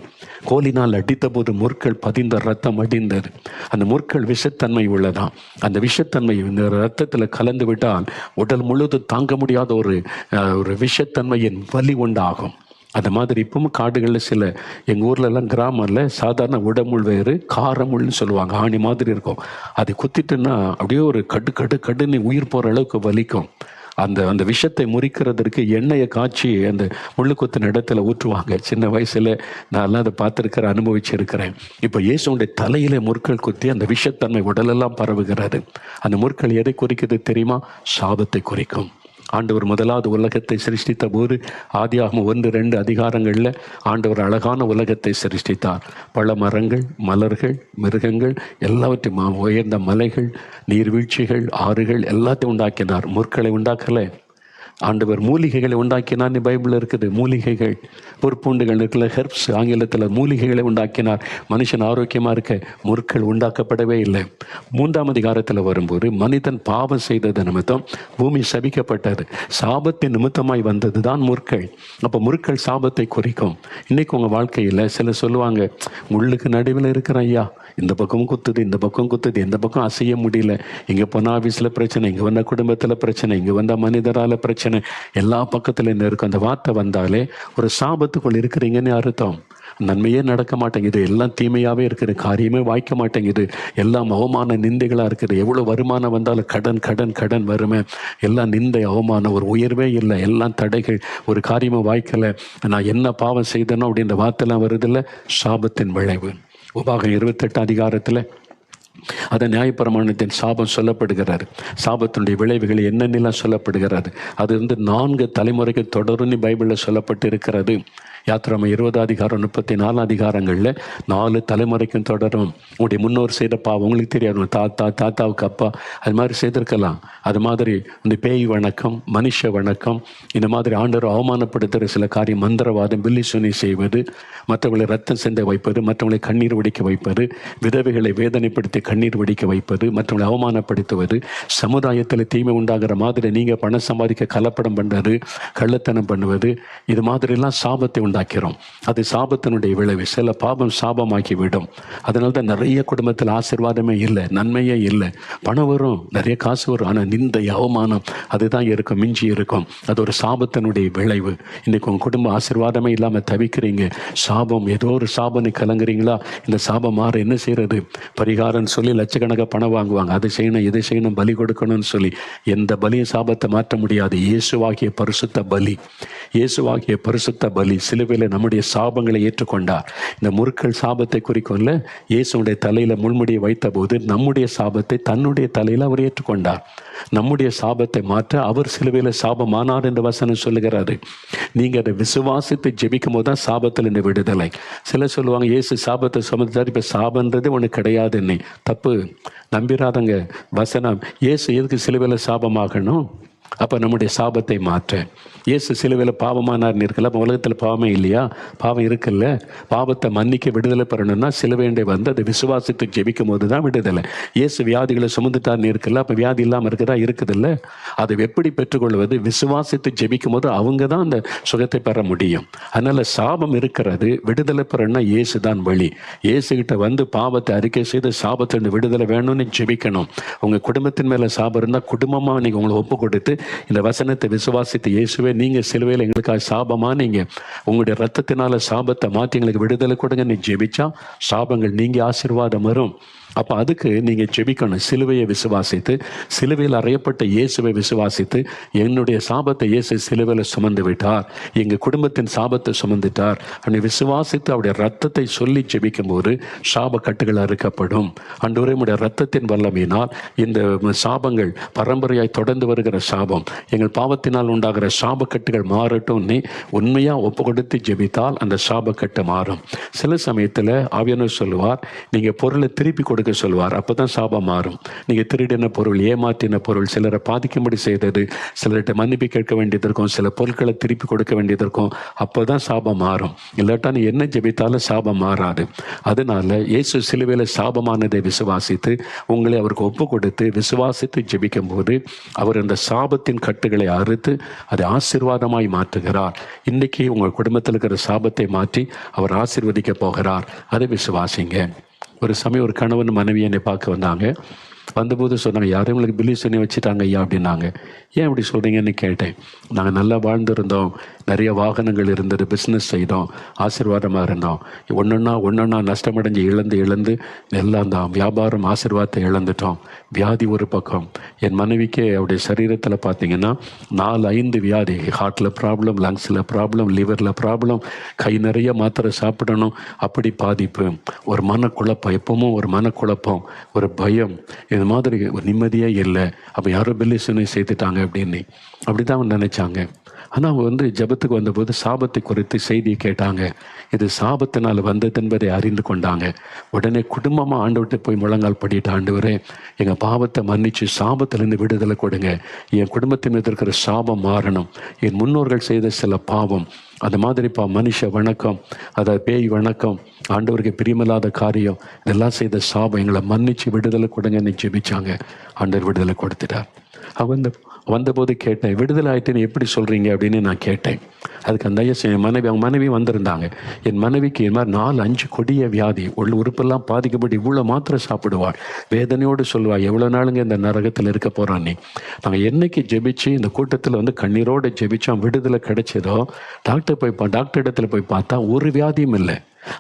கோலினால் அடித்த போது முற்கள் பதிந்த ரத்தம் அடிந்தது. அந்த முற்கள் விஷத்தன்மை உள்ளதான். அந்த விஷத்தன்மை இந்த ரத்தத்தில் கலந்து விட்டால் உடல் முழுவதும் தாங்க முடியாத ஒரு விஷத்தன்மையின் வலி உண்டாகும். அந்த மாதிரி இப்பவும் காடுகளில் சில எங்கள் ஊர்லெல்லாம் கிராமத்தில் சாதாரண உடமுள் வேறு, காரமுள்னு சொல்லுவாங்க, ஆணி மாதிரி இருக்கும். அதை குத்திட்டுன்னா அப்படியே ஒரு கடுன்னு உயிர் போகிற அளவுக்கு வலிக்கும். அந்த விஷத்தை முறிக்கிறதுக்கு எண்ணெயை காய்ச்சி அந்த முள்ளு குத்தின இடத்துல ஊற்றுவாங்க. சின்ன வயசில் நான் அதை பார்த்துருக்கிறேன், அனுபவிச்சிருக்கிறேன். இப்போ இயேசுடைய தலையிலே முற்கள் குத்தி அந்த விஷத்தன்மை உடலெல்லாம் பரவுகிறது. அந்த முற்கள் எதை குறிக்கிறது தெரியுமா? சாபத்தை குறிக்கும். ஆண்டவர் முதலாவது உலகத்தை சிருஷ்டித்த போது ஆதியாகமம் 1-2 அதிகாரங்களில் ஆண்டவர் அழகான உலகத்தை சிருஷ்டித்தார். பல மரங்கள், மலர்கள், மிருகங்கள் எல்லாவற்றையும், உயர்ந்த மலைகள், நீர்வீழ்ச்சிகள், ஆறுகள் எல்லாத்தையும் உண்டாக்கினார். முற்களை உண்டாக்கலை. ஆண்டவர் மூலிகைகளை உண்டாக்கினார். பைபிளில் இருக்குது மூலிகைகள், பொற்பூண்டுகள் இருக்குல்ல, ஹெர்ப்ஸ் ஆங்கிலத்தில், மூலிகைகளை உண்டாக்கினார். மனுஷன் ஆரோக்கியமாக இருக்க. முற்கள் உண்டாக்கப்படவே இல்லை. 3ஆம் அதிகாரத்தில் வரும்போது மனிதன் பாவம் செய்தது நிமித்தம் பூமி சபிக்கப்பட்டது. சாபத்தின் நிமித்தமாய் வந்தது தான் முற்கள். அப்போ முற்கள் சாபத்தை குறிக்கும். இன்னைக்கு உங்கள் வாழ்க்கையில் சிலர் சொல்லுவாங்க, முள்ளுக்கு நடுவில் இருக்கிற ஐயா, இந்த பக்கமும் குத்துது, இந்த பக்கம் குத்துது, எந்த பக்கம் அசைய முடியல, இங்கே போனால் ஆஃபீஸில் பிரச்சனை, இங்கே வந்தால் குடும்பத்தில் பிரச்சனை, இங்கே வந்தால் மனிதரால் பிரச்சனை, எல்லா பக்கத்தில் என்ன இருக்கும். அந்த வார்த்தை வந்தாலே ஒரு சாபத்துக்குள் இருக்கிறீங்கன்னு அர்த்தம். நன்மையே நடக்க மாட்டேங்குது, எல்லாம் தீமையாகவே இருக்குது, காரியமே வாய்க்க மாட்டேங்குது, எல்லாம் அவமான நிந்தைகளாக இருக்குது. எவ்வளோ வருமானம் வந்தாலும் கடன் கடன் கடன் வருமே, எல்லாம் நிந்தை அவமானம், ஒரு உயர்வே இல்லை, எல்லாம் தடைகள், ஒரு காரியமும் வாய்க்கலை, நான் என்ன பாவம் செய்தேனோ அப்படின்ற வார்த்தைலாம் வருதில்ல, சாபத்தின் விளைவு. உபாகம் 28 அதிகாரத்தில் அதை நியாயப்பிரமாணத்தின் சாபம் சொல்லப்படுகிறார். சாபத்தினுடைய விளைவுகள் என்னென்னலாம் சொல்லப்படுகிறது. அது 4 தலைமுறைக்கு தொடர்ந்து பைபிளில் சொல்லப்பட்டு இருக்கிறது. யாத்திராம 20 அதிகாரம் 34 அதிகாரங்களில் 4 தலைமுறைக்கும் தொடரும். உங்களுடைய முன்னோர் செய்த பாவம் உங்களுக்கு தெரியாது, தாத்தாவுக்கு அப்பா அது மாதிரி செய்திருக்கலாம். அது மாதிரி இந்த பேய் வணக்கம், மனுஷ வணக்கம், இந்த மாதிரி ஆண்டவர் அவமானப்படுத்துகிற சில காரியம், மந்திரவாதம், பில்லி சுனி செய்வது, மற்றவர்களை ரத்தம் சிந்த வைப்பது, மற்றவர்களை கண்ணீர் வடிக்க வைப்பது, விதவைகளை வேதனைப்படுத்தி கண்ணீர் வடிக்க வைப்பது, மற்றவர்களை அவமானப்படுத்துவது, சமுதாயத்தில் தீமை உண்டாகிற மாதிரி நீங்கள் பணம் சம்பாதிக்க கலப்படம் பண்ணுறது, கள்ளத்தனம் பண்ணுவது, இது மாதிரிலாம் சாபத்தை உண்டாகும். இல்லாமலாக்கிறோம். அது சாபத்தினுடைய விளைவு. சில பாவம் சாபமாக்கி விடும். அதனால தான் நிறைய குடும்பத்தில் ஆசீர்வாதமே இல்லை, நன்மையே இல்லை. பணம் வரும், நிறைய காசு வரும், ஆனால் நிந்தை அவமானம் அதுதான் இருக்கும், மிஞ்சி இருக்கும். அது ஒரு சாபத்தினுடைய விளைவு. இன்னைக்கு உங்கள் குடும்ப ஆசீர்வாதமே இல்லாமல் தவிக்கிறீங்க. சாபம், ஏதோ ஒரு சாபனை கலங்குறீங்களா? இந்த சாபம் மாற என்ன செய்யறது? பரிகாரம்னு சொல்லி லட்சக்கணக்காக பணம் வாங்குவாங்க. அதை செய்யணும், இதை செய்யணும், பலி கொடுக்கணும்னு சொல்லி. எந்த பலியும் சாபத்தை மாற்ற முடியாது. இயேசுவாகிய பரிசுத்த பலி, இயேசுவாகிய பரிசுத்த பலி சிலுவையில் நம்முடைய சாபங்களை ஏற்றுக்கொண்டார். இந்த முறுக்கள் சாபத்தை குறிக்கும்ல, இயேசுடைய தலையில முள்முடியை வைத்த போது நம்முடைய சாபத்தை தன்னுடைய தலையில அவர் ஏற்றுக்கொண்டார். நம்முடைய சாபத்தை மாற்ற அவர் சிலுவையில் சாபமானார் என்று வசனம் சொல்லுகிறாரு. நீங்க அதை விசுவாசித்து ஜெபிக்கும் போது தான் சாபத்தில் இந்த விடுதலை. சிலர் சொல்லுவாங்க இயேசு சாபத்தை சுமந்தார், இப்ப சாபன்றது ஒன்று கிடையாதுன்னு. தப்பு, நம்பிராதங்க வசனம். இயேசு எதுக்கு சிலுவையில் சாபமாகணும்? அப்போ நம்முடைய சாபத்தை மாற்ற இயேசு சிலுவையில் பாவமானார்னு இருக்குல்ல. அப்போ உலகத்தில் பாவமே இல்லையா? பாவம் இருக்குல்ல. பாவத்தை மன்னிக்க விடுதலை பெறணும்னா சிலுவைண்டை வந்து அதை விசுவாசித்து ஜெபிக்கும் போது தான் விடுதலை. இயேசு வியாதிகளை சுமந்துட்டார்னு இருக்குல்ல. அப்போ வியாதி இல்லாமல் இருக்குதா? இருக்குதில்ல. அதை எப்படி பெற்றுக்கொள்வது? விசுவாசித்து ஜெபிக்கும் போது அவங்க தான் அந்த சுகத்தை பெற முடியும். அதனால சாபம் இருக்கிறது, விடுதலை பெறணும்னா இயேசு தான் வழி. இயேசுகிட்ட வந்து பாவத்தை அறிக்கை செய்து சாபத்திலிருந்து விடுதலை வேணும்னு ஜெபிக்கணும். உங்கள் குடும்பத்தின் மேலே சாபம் இருந்தால் குடும்பமாக நீங்கள் உங்களை ஒப்பு கொடுத்து இந்த வசனத்தை விசுவாசித்து, இயேசுவே நீங்க சிலுவையில் எங்களுக்காக சாபமா, நீங்க உங்களுடைய ரத்தத்தினால சாபத்தை மாற்றி எங்களுக்கு விடுதலை கொடுங்க நீ ஜெபிச்சா சாபங்கள் நீங்க ஆசீர்வாதம் வரும். அப்போ அதுக்கு நீங்கள் ஜெபிக்கணும். சிலுவையை விசுவாசித்து, சிலுவையில் அறையப்பட்ட இயேசுவை விசுவாசித்து, என்னுடைய சாபத்தை இயேசு சிலுவையில் சுமந்து விட்டார், எங்கள் குடும்பத்தின் சாபத்தை சுமந்துட்டார் அப்படி விசுவாசித்து அவருடைய ரத்தத்தை சொல்லி ஜெபிக்கும் போது சாப கட்டுகள் அறுக்கப்படும். ஆண்டவரே உம்முடைய ரத்தத்தின் வல்லமையினால் இந்த சாபங்கள் பரம்பரையாய் தொடர்ந்து வருகிற சாபம், எங்கள் பாவத்தினால் உண்டாகிற சாபக்கட்டுகள் மாறட்டும்னு உண்மையாக ஒப்பு கொடுத்து ஜெபித்தால் அந்த சாபக்கட்டு மாறும். சில சமயத்தில் ஆவியானவர் சொல்லுவார், நீங்கள் பொருளை திருப்பி கொடுக்க சொல்வார், அப்பதான் சாபம் மாறும். நீங்க திருடின பொருள், ஏமாற்றின பொருள், சிலரை பாதிக்கும்படி செய்தது, சிலர்கிட்ட மன்னிப்பு கேட்க வேண்டியது இருக்கும், சில பொருட்களை திருப்பி கொடுக்க வேண்டியது இருக்கும், அப்பதான் சாபம் மாறும். இல்லாட்டா நீ என்ன ஜெபித்தாலும் சாபம் மாறாது. அதனால இயேசு சிலுவையில சாபமானதை விசுவாசித்து உங்களை அவருக்கு ஒப்பு கொடுத்து விசுவாசித்து ஜெபிக்கும் போது அவர் அந்த சாபத்தின் கட்டுகளை அறுத்து அதை ஆசீர்வாதமாய் மாற்றுகிறார். இன்னைக்கு உங்கள் குடும்பத்தில் இருக்கிற சாபத்தை மாற்றி அவர் ஆசீர்வதிக்க போகிறார். அதை விசுவாசிங்க. ஒரு சமயம் ஒரு கணவன் மனைவி என்னை பார்க்க வந்தபோது சொன்னாங்க, யாரும் உங்களுக்கு பில்லி சொல்லி வச்சுட்டாங்க ஐயா அப்படின்னாங்க. ஏன் அப்படி சொல்கிறீங்கன்னு கேட்டேன். நாங்கள் நல்லா வாழ்ந்துருந்தோம், நிறைய வாகனங்கள் இருந்தது, பிஸ்னஸ் செய்தோம், ஆசீர்வாதமாக இருந்தோம். ஒன்றொன்னா நஷ்டமடைஞ்சு இழந்து எல்லாம் தான் வியாபாரம் ஆசீர்வாதத்தை இழந்துட்டோம். வியாதி ஒரு பக்கம். என் மனைவிக்கு அவருடைய சரீரத்தில் பார்த்தீங்கன்னா 4-5 வியாதி. ஹார்ட்டில் ப்ராப்ளம், லங்ஸில் ப்ராப்ளம், லிவரில் ப்ராப்ளம், கை நிறைய மாத்திரை சாப்பிடணும், அப்படி பாதிப்பு. ஒரு மனக்குழப்பம், எப்பவும் ஒரு மனக்குழப்பம், ஒரு பயம், இது மாதிரி ஒரு நிம்மதியே இல்லை. அப்போ யாரோ பில்லிசனை சேர்த்துட்டாங்க அப்படின்னு அப்படி தான் அவங்க நினைச்சாங்க. ஆனால் அவங்க ஜெபத்துக்கு வந்தபோது சாபத்தை குறித்து செய்தியை கேட்டாங்க. இது சாபத்தினால் வந்தது என்பதை அறிந்து கொண்டாங்க. உடனே குடும்பமாக ஆண்டவர்கிட்ட போய் முழங்கால் படிட்டு, ஆண்டவரே எங்கள் பாவத்தை மன்னிச்சு சாபத்திலேருந்து விடுதலை கொடுங்க, என் குடும்பத்தின் மீது இருக்கிற சாபம் மாறணும், என் முன்னோர்கள் செய்த சில பாவம், அந்த மாதிரி மனுஷ வணக்கம், அதாவது பேய் வணக்கம், ஆண்டவருக்கு பிரியமில்லாத காரியம், இதெல்லாம் செய்த சாபம் எங்களை மன்னிச்சு விடுதலை கொடுங்கன்னு ஜெபிச்சாங்க. ஆண்டவர் விடுதலை கொடுத்துட்டார். வந்தபோது கேட்டேன், விடுதலை ஆயிட்டுன்னு எப்படி சொல்கிறீங்க அப்படின்னு நான் கேட்டேன். அதுக்கு அந்த என் மனைவி, அவங்க மனைவி வந்திருந்தாங்க. என் மனைவிக்கு இது மாதிரி 4-5 கொடிய வியாதி, உறுப்பெல்லாம் பாதிக்கப்பட்டு இவ்வளோ மாத்திரை சாப்பிடுவாள், வேதனையோடு சொல்லுவாள், எவ்வளோ நாளுங்க இந்த நரகத்தில் இருக்க போகிறான்னு. நாங்கள் என்னைக்கு ஜெபிச்சு இந்த கூட்டத்தில் கண்ணீரோடு ஜெபிச்சோம், விடுதலை கிடைச்சதோ டாக்டர் இடத்துல போய் பார்த்தா ஒரு வியாதியும் இல்லை,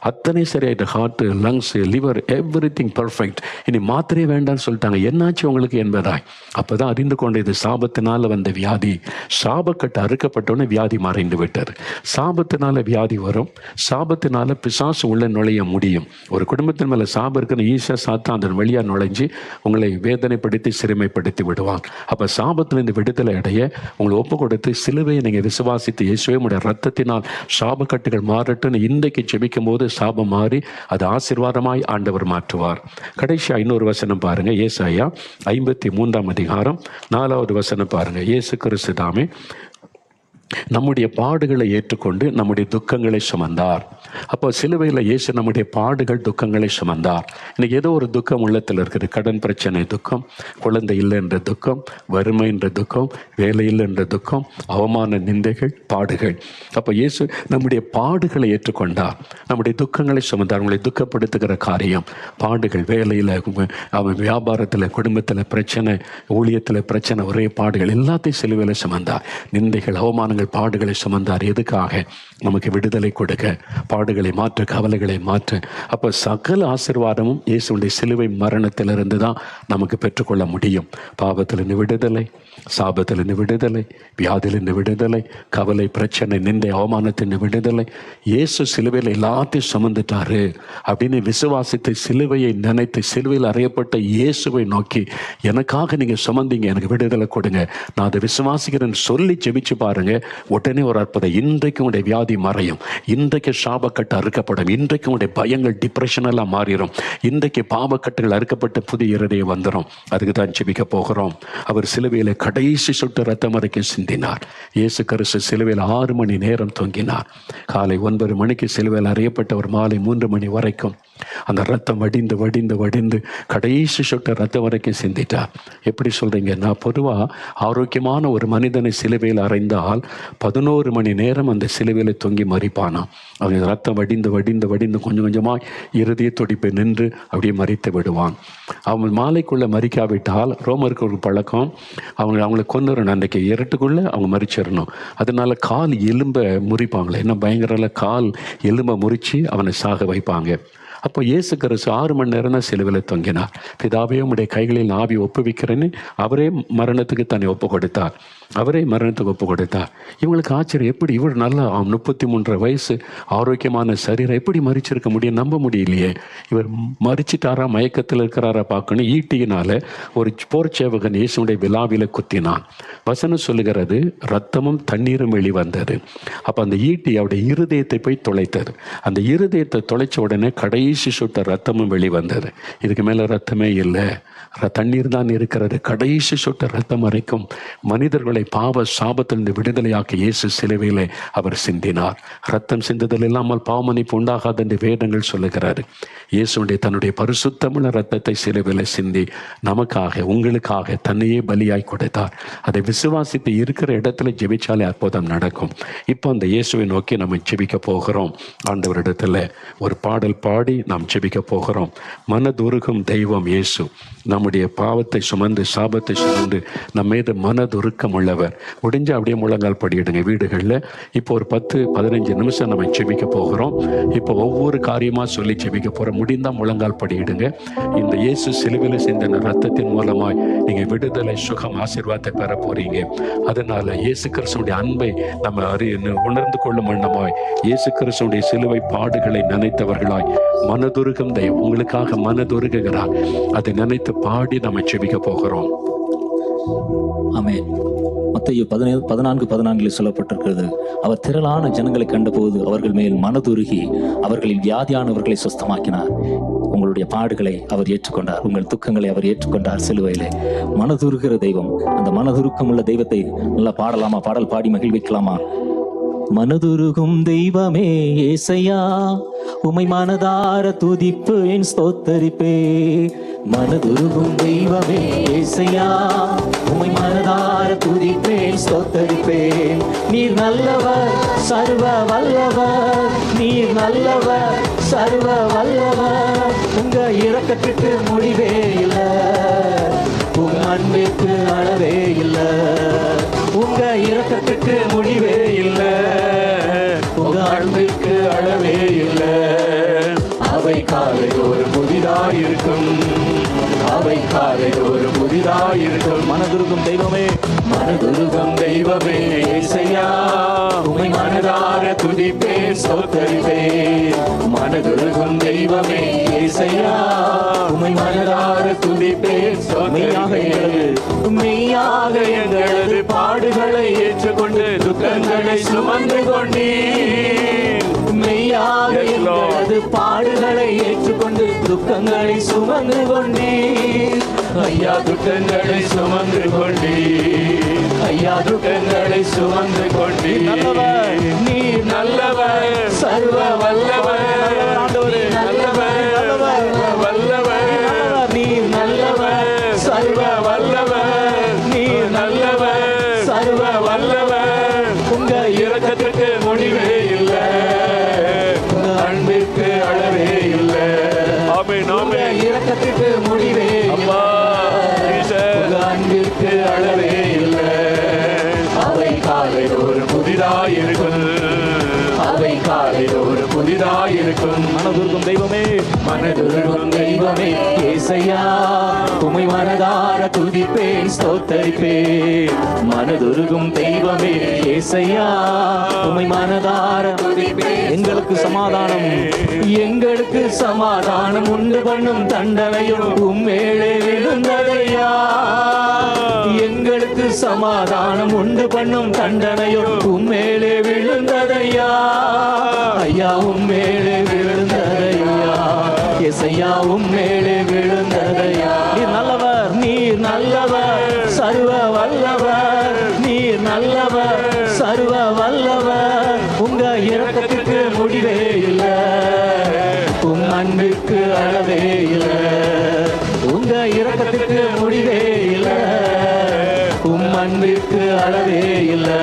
அத்தனை சரியாயிட்டு. Heart, lungs, liver, everything perfect. இனி மாத்திரையே வேண்டாம்னு சொல்லிட்டாங்க. என்னாச்சு உங்களுக்கு என்பதாய் அப்போதான் அறிந்து கொண்டு இது சாபத்தினால வந்த வியாதி. சாபக்கட்டு அறுக்கப்பட்டோன்னே வியாதி மறைந்து விட்டார். சாபத்தினால வியாதி வரும், சாபத்தினால பிசாசு உள்ள நுழைய முடியும். ஒரு குடும்பத்தின் மேலே சாபம் இருக்குன்னு ஈஸியாக சாத்தான் அதன் வழியாக நுழைஞ்சு உங்களை வேதனைப்படுத்தி சிறுமைப்படுத்தி விடுவான். அப்போ சாபத்திலிருந்து விடுதலை அடைய உங்களை ஒப்பு கொடுத்து சிலுவையை நீங்கள் விசுவாசித்து இயேசுவே உடைய ரத்தத்தினால் சாபக்கட்டுகள் மாறட்டுன்னு இன்றைக்கு ஜெபிக்கும் போது சாபம் மாறி அது ஆசீர்வாதமாய் ஆண்டவர் மாற்றுவார். கடைசியா இன்னொரு வசனம் பாருங்க, ஏசாயா 53 அதிகாரம் 4வது வசனம் பாருங்க. இயேசு கிறிஸ்து தாமே நம்முடைய பாடுகளை ஏற்றுக்கொண்டு நம்முடைய துக்கங்களை சுமந்தார். அப்போ சிலுவையில் இயேசு நம்முடைய பாடுகள் துக்கங்களை சுமந்தார். இன்னைக்கு ஏதோ ஒரு துக்கம் உள்ளத்தில் இருக்குது. கடன் பிரச்சனை துக்கம், குழந்தை இல்லை என்ற துக்கம், வறுமை என்ற துக்கம், வேலை இல்லை என்ற துக்கம், அவமான நிந்தைகள், பாடுகள். அப்போ இயேசு நம்முடைய பாடுகளை ஏற்றுக்கொண்டார், நம்முடைய துக்கங்களை சுமந்தார். உங்களை துக்கப்படுத்துகிற காரியம், பாடுகள், வேலையில், அவன் வியாபாரத்தில், குடும்பத்தில் பிரச்சனை, ஊழியத்தில் பிரச்சனை, ஒரே பாடுகள் எல்லாத்தையும் சிலுவையில் சுமந்தார். நிந்தைகள், அவமானங்கள், பாடுகளை சுமந்தார். எதுக்காக? நமக்கு விடுதலை கொடுக்க, பாடுகளை மாற்ற, கவலைகளை மாற்ற. அப்போ சகல ஆசீர்வாதமும் இயேசுடைய சிலுவை மரணத்திலிருந்து தான் நமக்கு பெற்றுக்கொள்ள முடியும். பாவத்திலிருந்து விடுதலை, சாபத்திலிருந்து விடுதலை, வியாதியிலிருந்து விடுதலை, கவலை, பிரச்சனை, நிந்தை, அவமானத்தின் விடுதலை. இயேசு சிலுவையில் எல்லாத்தையும் சுமந்துட்டாரு அப்படின்னு விசுவாசித்து, சிலுவையை நினைத்து, சிலுவையில் அறையப்பட்ட இயேசுவை நோக்கி, எனக்காக நீங்கள் சுமந்தீங்க, எனக்கு விடுதலை கொடுங்க, நான் அதை விசுவாசிக்கிறேன்னு சொல்லி ஜெபிச்சு பாருங்க. உடனே ஒரு அற்புதம். இன்றைக்கு உடைய வியாதி மறையும், இன்றைக்கு சாபக்கட்டு அறுக்கப்படும், இன்றைக்கு உடைய பயங்கள், டிப்ரெஷன் எல்லாம் மாறிடும், இன்றைக்கு பாவக்கட்டுகள் அறுக்கப்பட்ட புதிய இருதயம் வந்துடும். அதுக்கு தான் ஜெபிக்க போகிறோம். அவர் சிலுவையில் கடைசி சொட்டு ரத்தம் வரைக்கும் சிந்தினார். இயேசு கிறிஸ்து சிலுவையில் 6 மணி நேரம் தொங்கினார். காலை 9 மணிக்கு சிலுவையில் அறியப்பட்டவர் மாலை 3 மணி வரைக்கும் அந்த ரத்தம் வடிந்து வடிந்து வடிந்து கடைசி சொட்ட ரத்தம் வரைக்கும் சிந்திட்டார். எப்படி சொல்றீங்க? நான் பொதுவாக ஆரோக்கியமான ஒரு மனிதனை சிலுவையில் அறைந்தால் 11 மணி நேரம் அந்த சிலுவையில் தொங்கி மறிப்பானாம். அவன் ரத்தம் வடிந்து வடிந்து வடிந்து கொஞ்சம் கொஞ்சமாக இறுதிய துடிப்பை நின்று அப்படியே மறித்து விடுவான். அவன் மாலைக்குள்ளே மறிக்காவிட்டால், ரோமருக்கு ஒரு பழக்கம், அவங்களை கொண்டுறணும், அன்றைக்கு இரட்டுக்குள்ளே அவங்க மறிச்சிடணும். அதனால கால் எலும்பை முறிப்பாங்களே, என்ன பயங்கர கால் எலும்பை முறித்து அவனை சாக வைப்பாங்க. அப்போ இயேசு கிறிஸ்து 6 மணி நேரம் தான் சிலுவையில் தொங்கினார். பிதாவே உம்முடைய கைகளில் ஆவி ஒப்புவிக்கிறேன்னு அவரே மரணத்துக்கு தன்னை ஒப்பு கொடுத்தார். அவரே மரணத்துக்கு ஒப்பு கொடுத்தார். இவங்களுக்கு ஆச்சரியம், எப்படி இவர் நல்லா 33 வயசு ஆரோக்கியமான சரீரம் எப்படி மறிச்சிருக்க முடியும்? நம்ப முடியலையே. இவர் மறிச்சிட்டாரா, மயக்கத்தில் இருக்கிறாரா பார்க்கணும். ஈட்டியினால ஒரு போர் சேவகன் இயேசுடைய விழாவில குத்தினான். வசனம் சொல்லுகிறது, ரத்தமும் தண்ணீரும் வெளிவந்தது. அப்போ அந்த ஈட்டி அவருடைய இருதயத்தை போய் தொலைத்தது. அந்த இருதயத்தை தொலைச்ச உடனே கடைசி சொட்ட ரத்தமும் வெளிவந்தது. இதுக்கு மேலே ரத்தமே இல்லை, தண்ணீர் தான் இருக்கிறது. கடைசி சொட்ட ரத்தம் வரைக்கும் மனிதர்களை பாவ சாபத்திலிருந்து விடுதலையாக்கி இயேசு சிலுவையிலே அவர் சிந்தினார். ரத்தம் சிந்துதல் இல்லாமல் பாவமன்னிப்பு உண்டாகாது என்று வேதங்கள் சொல்லுகிறாரு. இயேசுடைய தன்னுடைய பரிசுத்தமுள்ள ரத்தத்தை சிலுவையிலே சிந்தி நமக்காக, உங்களுக்காக தன்னையே பலியாய் கொடுத்தார். அதை விசுவாசித்து இருக்கிற இடத்துல ஜெபிச்சாலே அற்புதம் நடக்கும். இப்போ அந்த இயேசுவை நோக்கி நம்ம ஜெபிக்க போகிறோம். ஆண்டவரிடத்துல ஒரு பாடல் பாடி நாம் ஜெபிக்க போகிறோம். மனதுருகும் தெய்வம் இயேசு, நம்முடைய பாவத்தை சுமந்து சாபத்தை சுமந்து நம்ம மீது மனதுருக்கம் உள்ளவர். முடிஞ்ச அப்படியே முழங்கால் படியிடுங்க வீடுகளில். இப்போ ஒரு 10-15 நிமிஷம் நம்ம ஜெபிக்க போகிறோம். இப்போ ஒவ்வொரு காரியமாக சொல்லி ஜெபிக்க போகிறோம். முடிந்தால் முழங்கால் படியிடுங்க. இந்த இயேசு சிலுவையில் சிந்தின ரத்தத்தின் மூலமாய் நீங்கள் விடுதலை, சுகம், ஆசீர்வாதத்தை பெற போறீங்க. அதனால இயேசு கிறிஸ்துடைய அன்பை நம்ம உணர்ந்து கொள்ளும் வண்ணமாய் இயேசு கிறிஸ்துடைய சிலுவை பாடுகளை நினைத்தவர்களாய் மனதுருகும் தெய்வம் உங்களுக்காக மனதுருகுகிறார். அதை நினைத்து பாடி நம்ம ஜெபிக்க போகிறோம். ஆமென். மத்தேயு 14:14 சொல்லப்பட்டிருக்கிறது, அவர் திரளான ஜனங்களை கண்டபோது அவர்கள் மேல் மனதுருகி அவர்களின் வியாதியானவர்களை சுஸ்தமாக்கினார். உங்களுடைய பாடுகளை அவர் ஏற்றுக்கொண்டார், உங்கள் துக்கங்களை அவர் ஏற்றுக்கொண்டார் சிலுவையிலே. மனதுருகிற தெய்வம், அந்த மனதுருக்கம் உள்ள தெய்வத்தை நல்லா பாடலாமா? பாடல் பாடி மகிழ்விக்கலாமா? மனதுருகும் தெய்வமே ஏசையா, உமை மனதார துதிப்பேன், ஸ்தோத்தரிப்பே. மனதுருகும் தெய்வமே ஏசையா, உமை மனதார துதிப்பேன், ஸ்தோத்தரிப்பேன். நீர் நல்லவர், சர்வ வல்லவர், நீர் நல்லவர், சர்வ வல்லவர். உங்க இரக்கத்துக்கு முடிவே இல்லை, உங்க அன்பிற்கு அளவே இல்லை. உங்க இரக்கத்துக்கு முடிவே இல்லை, உங்க அன்பிற்கு அளவே இல்லை. அவை காலை ஒரு புதிதாயிருக்கும், அவை காலை ஒரு புதிதாயிருக்கும். மனதுருகும் தெய்வமே, மனதுருகும் தெய்வமே ஏசையா, உமை மனதார துதிப்பேன், ஸ்தோத்தரிப்பேன். மனதுருகும் தெய்வமே ஏசையா, உமை மனதார துதிப்பேன், ஸ்தோத்தரிப்பேன். மெய்யாக எங்களது பாடுகளை ஏற்றுக்கொண்டு துக்கங்களை சுமந்து கொண்டீர். மெய்யாக எங்களது பாடுகளை ஏற்றுக்கொண்டு துக்க துக்கங்களை சுமந்து கொண்டீர். ஐயா துக்கங்களை சுமந்து கொண்டீர். ஐயா துக்கங்களை சுமந்து கொண்டீர். நல்லவர், நீர் நல்லவர், சர்வ வல்லவர். ஆண்டவரே, நல்லவர், வல்லவர். நீர் நல்லவர், சர்வ வல்லவர். நீர் நல்லவர், சர்வ வல்லவர். உங்க இரக்கத்துக்கு முடிவே இல்லை, உங்க அன்பிற்கு அளவே இல்லை. ஆமென், ஆமென். இரக்கத்துக்கு முடிவே அப்பா, உங்க அன்பிற்கு அளவே இல்லை. அவை காலையில் ஒரு புதிதாயிருக்கும், அவை காலையில் ஒரு புதிதாயிருக்கும். மனதுருகும் தெய்வமே, மனதுருகும் தெய்வமே, ஏசையா உமை மனதார துதிப்பேன், ஸ்தோத்தரிப்பேன். மனதுருகும் தெய்வமே, ஏசையா உமை மனதார துதிப்பேன். எங்களுக்கு சமாதானம், எங்களுக்கு சமாதானம் உண்டு பண்ணும் தண்டனையும் உம்மேலே விழுந்ததையா. எங்களுக்கு சமாதானம் உண்டு பண்ணும் தண்டனையும் உம்மேலே விழுந்ததையா. ஐயா உம்மேலே விழுந்ததையா, ஏசையா உம்மேலே விழுந்ததையா. நீர் நல்லவர், நீர் நல்லவர், சர்வ வல்லவர். நீர் நல்லவர், சர்வ வல்லவர். உங்க இரக்கத்துக்கு முடிவே இல்லை, உம் அன்பிற்கு அளவே இல்லை. உங்க இரக்கத்துக்கு முடிவே இல்லை, உம் அன்பிற்கு அளவே இல்லை.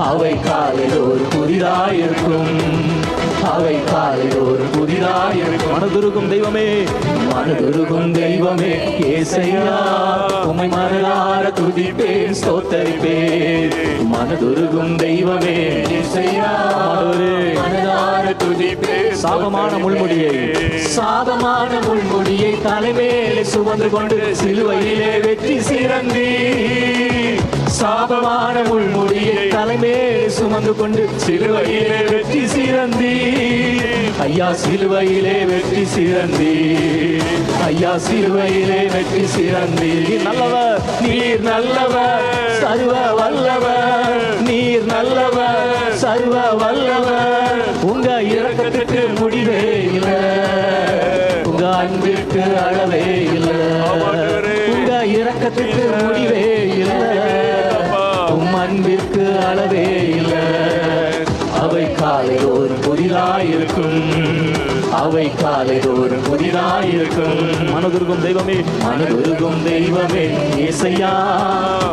அவை காலையில் ஒரு புதிதாயிருக்கும், அவை காலையில் ஒரு புதிதாயிருக்கும். மனதுருகும் தெய்வமே, மனதுருகும் தெய்வமே, ஏசையா உம்மை மனதார துதிப்பேன், ஸ்தோத்தரிப்பேன். மனதுருகும் தெய்வமே, ஏசையா மனதார துதிப்பேன். சாபமான முள்முடியை, சாபமான முள்முடியை தலைமேலே சுமந்து கொண்டு சிலுவையிலே வெற்றி சிறந்தி. சாபமான முள்முடியை தலைமேலே சுமந்து கொண்டு சிலுவையிலே வெற்றி சிறந்தி. ஐயா சிலுவையிலே வெற்றி சிறந்தி, ஐயா சிலுவையிலே வெற்றி சிறந்தி. நல்லவர், நீர் நல்லவர், சர்வ வல்லவர். நீர் நல்லவர், சர்வ வல்லவர். உங்க இரக்கத்துக்கு முடிவே இல்லை, உங்க அன்பிற்கு அளவே இல்லை. உங்க இரக்கத்துக்கு முடிவே இல்லை, உம் அன்பிற்கு அளவே இல்லை. அவை காலையில் ஒரு புதிதாயிருக்கும், அவை காலையில் ஒரு புதிதாயிருக்கும். மனதுருகும் தெய்வமே, மனதுருகும் தெய்வமே, ஏசையா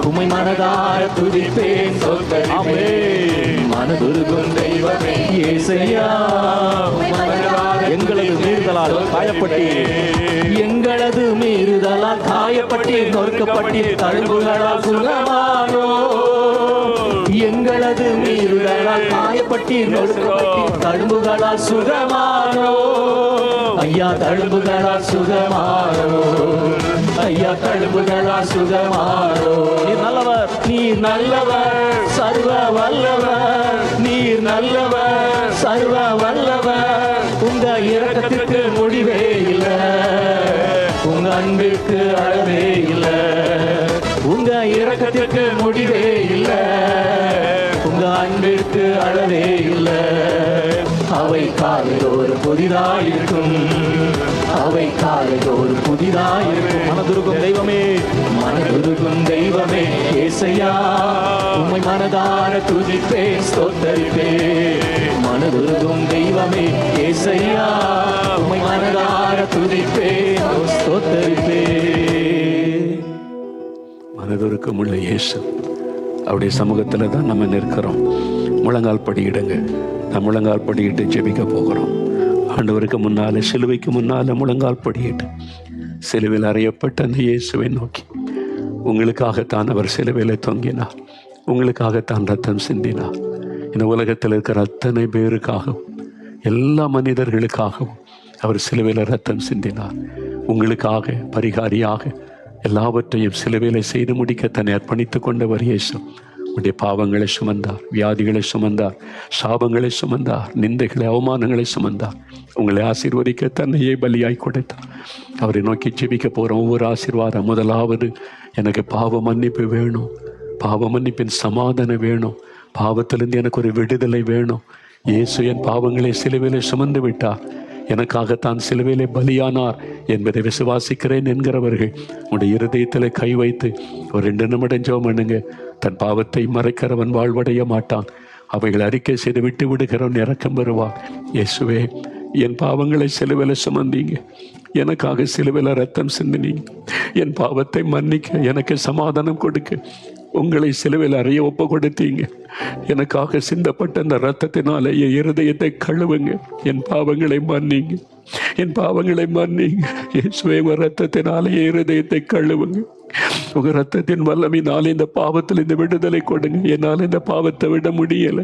உம்மை மனதார துதிப்பேன், ஸ்தோத்தரிப்பேன். மனதுருகும் தெய்வமே, ஏசையா எங்களது மீறுதலால் காயப்பட்டீர், எங்களது மீறுதலால் காயப்பட்டீர், நொறுக்கப்பட்டீர், தழும்புகளால் சுகமானோ. எங்களது மீறுதலால் காயப்பட்டீர், நொறுக்கப்பட்டீர், தழும்புகளால் சுகமானோ. ஐயா தழும்புகளால் சுகமானோ, ஐயா தழும்புகளால் சுகமானோ. நீர் நல்லவர், நீர் நல்லவர், சர்வ வல்லவர். நீர் நல்லவர், சர்வ வல்லவர். உங்க இரக்கத்திற்கு முடிவே இல்லை, உங்க அன்பிற்கு அளவே இல்லை. உங்க இரக்கத்திற்கு முடிவே இல்லை, உங்க அன்பிற்கு அளவே இல்லை. அவை காலையில் ஒரு புதிதாயிருக்கும், அவை காலையில் ஒரு புதிதாயிருக்கும். மனதுருகும் தெய்வமே, மனதுருகும் தெய்வமே, ஏசையா உம்மை மனதார துதிப்பேன், ஸ்தோத்தரிப்பேன். மனதுருகும் தெய்வமே, ஏசையா உம்மை மனதார துதிப்பேன், ஸ்தோத்தரிப்பேன். மனதுருக்கம் உள்ள இயேசு, அவருடைய சமூகத்தில் தான் நம்ம நிற்கிறோம். முழங்கால் படியிடுங்க. நான் முழங்கால் படியிட்டு ஜெபிக்க போகிறோம். ஆண்டவருக்கு முன்னால, சிலுவைக்கு முன்னால முழங்கால் படியிட்டு சிலுவையில் அறையப்பட்ட அந்த இயேசுவை நோக்கி, உங்களுக்காகத்தான் அவர் சிலுவையில் தொங்கினார், உங்களுக்காகத்தான் ரத்தம் சிந்தினார். இந்த உலகத்தில் இருக்கிற அத்தனை பேருக்காகவும், எல்லா மனிதர்களுக்காகவும் அவர் சிலுவையில் ரத்தம் சிந்தினார். உங்களுக்காக பரிகாரியாக எல்லாவற்றையும் சிலுவையில் செய்து முடிக்க தன்னை அர்ப்பணித்து கொண்டவர் இயேசு. உடைய பாவங்களை சுமந்தார், வியாதிகளை சுமந்தார், சாபங்களை சுமந்தார், நிந்தைகளை, அவமானங்களை சுமந்தார். உங்களை ஆசீர்வதிக்க தன்னையே பலியாய் கொடுத்தார். அவரை நோக்கி ஜெபிக்க போகிற ஒவ்வொரு ஆசீர்வாதம், முதலாவது எனக்கு பாவ மன்னிப்பு வேணும், பாவ மன்னிப்பின் சமாதானம் வேணும், பாவத்திலிருந்து எனக்கு ஒரு விடுதலை வேணும். இயேசு என் பாவங்களை சிலுவையிலே சுமந்து விட்டார், எனக்காகத்தான் சிலுவையிலே பலியானார் என்பதை விசுவாசிக்கிறேன் என்கிறவர்கள் உடைய இருதயத்தில் கை வைத்து ஒரு 2 நிமிடம் ஜெபம் பண்ணுங்க. தன் பாவத்தை மறைக்கிறவன் வாழ்வடைய மாட்டான். அவைகள் அறிக்கை செய்து விட்டு விடுகிறவன் இரக்கம் பெறுவான். இயேசுவே, என் பாவங்களை சிலுவையில் சுமந்தீங்க, எனக்காக சிலுவையில் ரத்தம் சிந்தினீங்க, என் பாவத்தை மன்னிக்க, எனக்கு சமாதானம் கொடுக்க உங்களை சிலுவையில் அறைய ஒப்பு கொடுத்தீங்க. எனக்காக சிந்தப்பட்ட அந்த ரத்தத்தினால என் இருதயத்தை கழுவுங்க, என் பாவங்களை மன்னிங்க, என் பாவங்களை மன்னிங்க. இயேசுவே, உங்க ரத்தத்தினால என் இருதயத்தை கழுவுங்க. உங்க ரத்தத்தின் வல்லமையினால இந்த பாவத்தில் இந்த விடுதலை கொடுங்க. என்னால் இந்த பாவத்தை விட முடியல.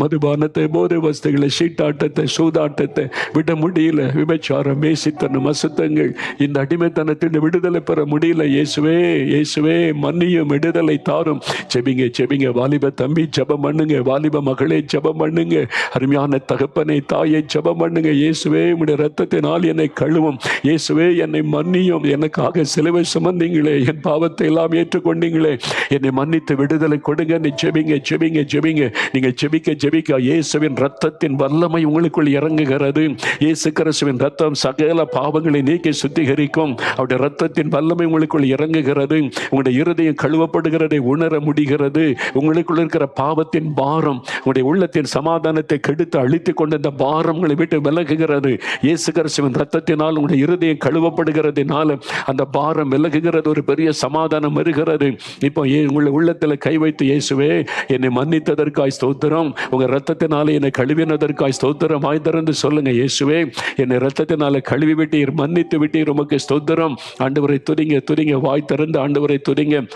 மதுபானத்தை, போதை வஸ்துகளை, சீட்டாட்டத்தை, சூதாட்டத்தை விட முடியல. விபச்சாரம், மேசித்தனம், அசுத்தங்கள், இந்த அடிமைத்தனத்தின் விடுதலை பெற முடியல. இயேசுவே, இயேசுவே, மன்னியும், விடுதலை தாரும். செபிங்க, செபிங்க. வாலிப தம்பி ஜெபம் பண்ணுங்க, வாலிப மகளே ஜெபம் பண்ணுங்க, அருமையான தகப்பனை, தாயை ஜெபம் பண்ணுங்க. இயேசுவே, உம்முடைய ரத்தத்தினால் என்னை கழுவும். இயேசுவே, என்னை மன்னியும், எனக்காக சிலுவை சுமந்தீங்களே, என் பாவத்தை எல்லாம் ஏற்றுக்கொண்டீங்களே, என்னை மன்னித்து விடுதலை கொடுங்க. நீ ஜெபிங்க, ஜெபிங்க, ஜெபிங்க. நீங்க ஜெபிக்க ஜெபிக்க இயேசுவின் ரத்தத்தின் வல்லமை உங்களுக்குள் இறங்குகிறது. இயேசு கிறிஸ்துவின் ரத்தம் சகல பாவங்களை நீக்கி சுத்திகரிக்கும். அவருடைய ரத்தத்தின் வல்லமை உங்களுக்குள் இறங்குகிறது. உங்களுடைய இருதயம் கழுவப்படுகிறதை உணர முடிகிறது. உங்களுக்குள் இருக்கிற பாவத்தின் பாரம், உங்களுடைய உள்ளத்தின் சமாதானத்தை கெடுத்து அழித்து கொண்ட இந்த பாரம் உங்களை விட்டு விலகுகிறது. இயேசு கிறிஸ்துவின் ரத்தத்தினால் உங்களுடைய இருதயம் கழுவப்படுகிறதுனால அந்த பாரம் விலகுகிறது. ஒரு பெரிய சமாதானம் வருகிறது. இப்போ உங்களுடைய உள்ளத்தில் கை வைத்து, இயேசுவே, என்னை மன்னித்ததற்காய் ஸ்தோத்திரம், உங்க ரத்தத்தினால என்னை கழுவினதற்காய் ஸ்தோத்திரம். வாய் திறந்து சொல்லுங்க, இயேசுவே, என்னை ரத்தத்தினால கழுவி விட்டீர், மன்னித்து விட்டீர், உமக்கு ஸ்தோத்திரம். ஆண்டவரை துதிங்க, துதிங்க. வாய் திறந்து ஆண்டவரை துதிங்க.